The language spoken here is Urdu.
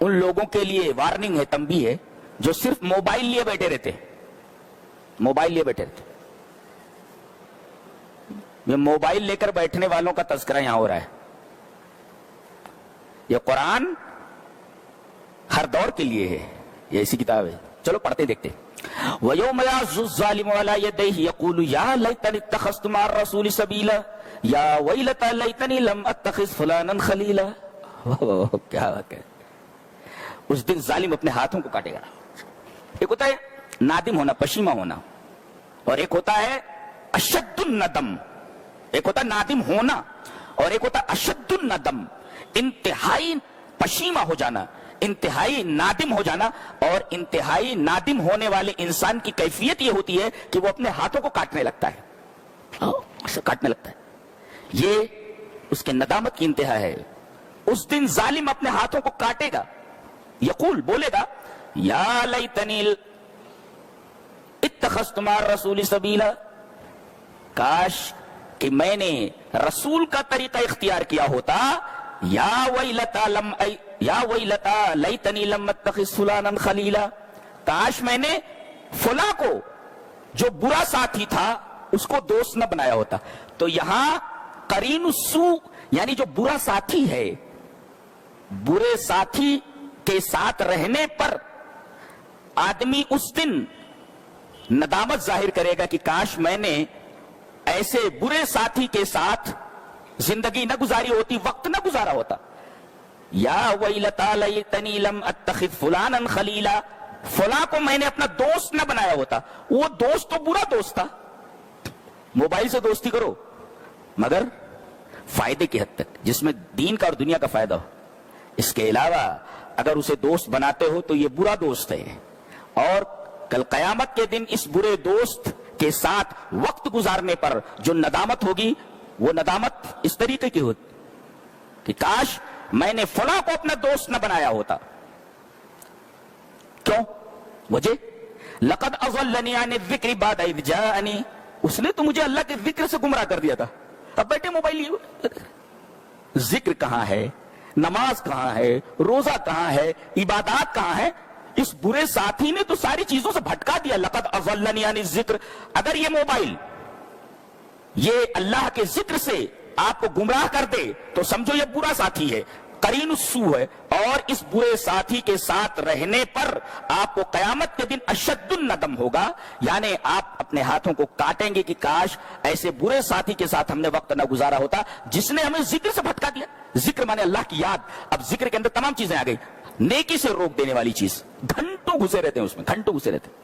ان لوگوں کے لیے وارننگ ہے, تنبیہ ہے, جو صرف موبائل لیے بیٹھے رہتے, موبائل لیے بیٹھے رہتے. یہ موبائل لے کر بیٹھنے والوں کا تذکرہ یہاں ہو رہا ہے. یہ قرآن ہر دور کے لیے ہے, یہ ایسی کتاب ہے. چلو پڑھتے دیکھتے. وَيَوْمَ يَعْضُ الظَّالِمُ عَلَى يَدَيْهِ يَقُولُ يَا لَيْتَنِي اتَّخَذْتُ مَعَ الرَّسُولِ سَبِيلًا يَا وَيْلَتَىٰ لَيْتَنِي لَمْ أَتَّخِذْ فُلَانًا خَلِيلًا. کیا بات ہے. اس دن ظالم اپنے ہاتھوں کو کاٹے گا. ایک ہوتا ہے نادم ہونا, پشیمہ ہونا, اور ایک ہوتا ہے اشد الندم. ایک ہوتا ہے نادم ہونا اور ایک ہوتا ہے اشد الندم, انتہائی پشیمہ ہو جانا, انتہائی نادم ہو جانا. اور انتہائی نادم ہونے والے انسان کی کیفیت یہ ہوتی ہے کہ وہ اپنے ہاتھوں کو کاٹنے لگتا ہے, کاٹنے لگتا ہے. یہ اس کے ندامت کی انتہا ہے. اس دن ظالم اپنے ہاتھوں کو کاٹے گا. یقول, بولے گا, یا لیتنی اتخذت مع الرسول سبیلا, کاش کہ میں نے رسول کا طریقہ اختیار کیا ہوتا. یا ویلتا لیتنی لم اتخذ فلانا خلیلا, کاش میں نے فلاں کو جو برا ساتھی تھا اس کو دوست نہ بنایا ہوتا. تو یہاں قرین السوء یعنی جو برا ساتھی ہے, برے ساتھی کے ساتھ رہنے پر آدمی اس دن ندامت ظاہر کرے گا کہ کاش میں نے ایسے برے ساتھی کے ساتھ زندگی نہ گزاری ہوتی, وقت نہ گزارا ہوتا. یا ویلتا لیتنی لم اتخذ فلانا خلیلا, فلاں کو میں نے اپنا دوست نہ بنایا ہوتا. وہ دوست تو برا دوست تھا. موبائل سے دوستی کرو مگر فائدے کی حد تک, جس میں دین کا اور دنیا کا فائدہ ہو. اس کے علاوہ اگر اسے دوست بناتے ہو تو یہ برا دوست ہے. اور کل قیامت کے دن اس برے دوست کے ساتھ وقت گزارنے پر جو ندامت ہوگی, وہ ندامت اس طریقے کی ہوتی کہ کاش میں نے فلاں کو اپنا دوست نہ بنایا ہوتا. کیوں؟ وجہ لقد اضلنی عن الذکر بعد اذ جاءنی, اس نے تو مجھے اللہ کے ذکر سے گمراہ کر دیا تھا. اب بیٹھے موبائل لیے, ذکر کہاں ہے, نماز کہاں ہے, روزہ کہاں ہے, عبادات کہاں ہے. اس برے ساتھی نے تو ساری چیزوں سے بھٹکا دیا. لقد اضلنی عن الذکر, اگر یہ موبائل یہ اللہ کے ذکر سے آپ کو گمراہ کر دے تو سمجھو یہ برا ساتھی ہے, قرین السوء ہے. اور اس برے ساتھی کے ساتھ رہنے پر آپ کو قیامت کے دن اشد الندم ہوگا, یعنی آپ اپنے ہاتھوں کو کاٹیں گے کہ کاش ایسے برے ساتھی کے ساتھ ہم نے وقت نہ گزارا ہوتا جس نے ہمیں ذکر سے بھٹکا دیا. ذکر مانے اللہ کی یاد. اب ذکر کے اندر تمام چیزیں آ گئی. نیکی سے روک دینے والی چیز, گھنٹوں گھسے رہتے ہیں اس میں, گھنٹوں گھسے رہتے ہیں.